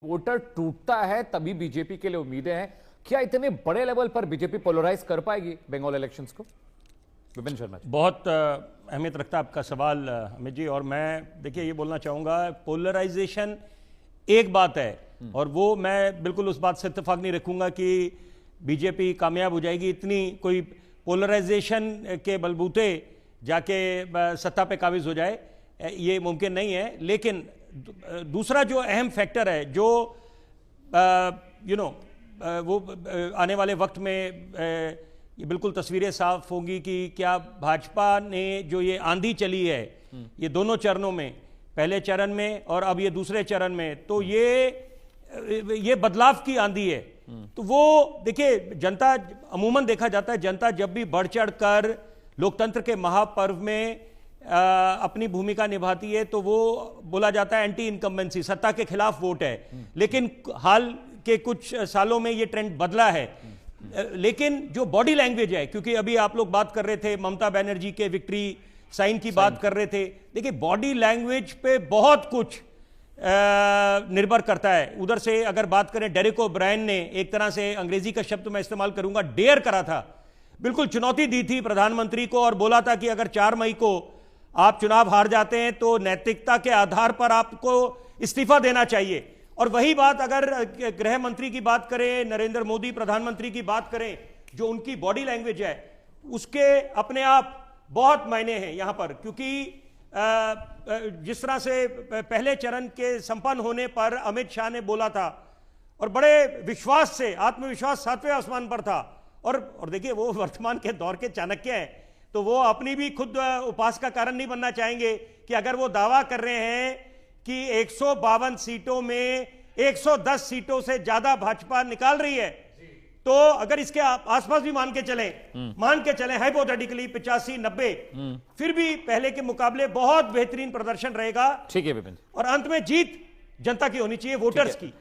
Voter टूटता है तभी बीजेपी के लिए उम्मीदें हैं। क्या इतने बड़े लेवल पर बीजेपी पोलराइज कर पाएगी बंगाल इलेक्शंस को? विपिन शर्मा जी। बहुत अहमियत रखता है आपका सवाल अमित जी। और मैं देखिए ये बोलना चाहूँगा, पोलराइजेशन एक बात है और वो मैं बिल्कुल उस बात से इत्तेफाक नहीं रखूँगा कि बीजेपी कामयाब हो जाएगी। इतनी कोई पोलराइजेशन के बलबूते जाके सत्ता पे काबिज हो जाए, ये मुमकिन नहीं है। लेकिन दूसरा जो अहम फैक्टर है, जो वो आने वाले वक्त में ये बिल्कुल तस्वीरें साफ होंगी कि क्या भाजपा ने जो ये आंधी चली है, ये दोनों चरणों में, पहले चरण में और अब ये दूसरे चरण में, तो ये बदलाव की आंधी है। तो वो देखिए, जनता अमूमन देखा जाता है, जनता जब भी बढ़ चढ़ कर लोकतंत्र के महापर्व में अपनी भूमिका निभाती है तो वो बोला जाता है एंटी इनकम्बेंसी, सत्ता के खिलाफ वोट है। लेकिन हाल के कुछ सालों में ये ट्रेंड बदला है। लेकिन जो बॉडी लैंग्वेज है, क्योंकि अभी आप लोग बात कर रहे थे ममता बनर्जी के विक्ट्री साइन की बात कर रहे थे, देखिए बॉडी लैंग्वेज पे बहुत कुछ निर्भर करता है। उधर से अगर बात करें, डेरेक ओब्रायन ने एक तरह से, अंग्रेजी का शब्द मैं इस्तेमाल करूंगा, डेयर करा था, बिल्कुल चुनौती दी थी प्रधानमंत्री को और बोला था कि अगर 4 मई को आप चुनाव हार जाते हैं तो नैतिकता के आधार पर आपको इस्तीफा देना चाहिए। और वही बात अगर गृह मंत्री की बात करें, नरेंद्र मोदी प्रधानमंत्री की बात करें, जो उनकी बॉडी लैंग्वेज है उसके अपने आप बहुत मायने हैं यहां पर। क्योंकि जिस तरह से पहले चरण के संपन्न होने पर अमित शाह ने बोला था और बड़े विश्वास से, आत्मविश्वास 7वें आसमान पर था, और देखिए वो वर्तमान के दौर के चाणक्य हैं, तो वो अपनी भी खुद उपास का कारण नहीं बनना चाहेंगे कि अगर वो दावा कर रहे हैं कि 152 सीटों में 110 सीटों से ज्यादा भाजपा निकाल रही है, तो अगर इसके आसपास भी मान के चलें हाइपोथेटिकली 85-90, फिर भी पहले के मुकाबले बहुत बेहतरीन प्रदर्शन रहेगा। ठीक है विपिन। और अंत में जीत जनता की होनी चाहिए, वोटर्स की।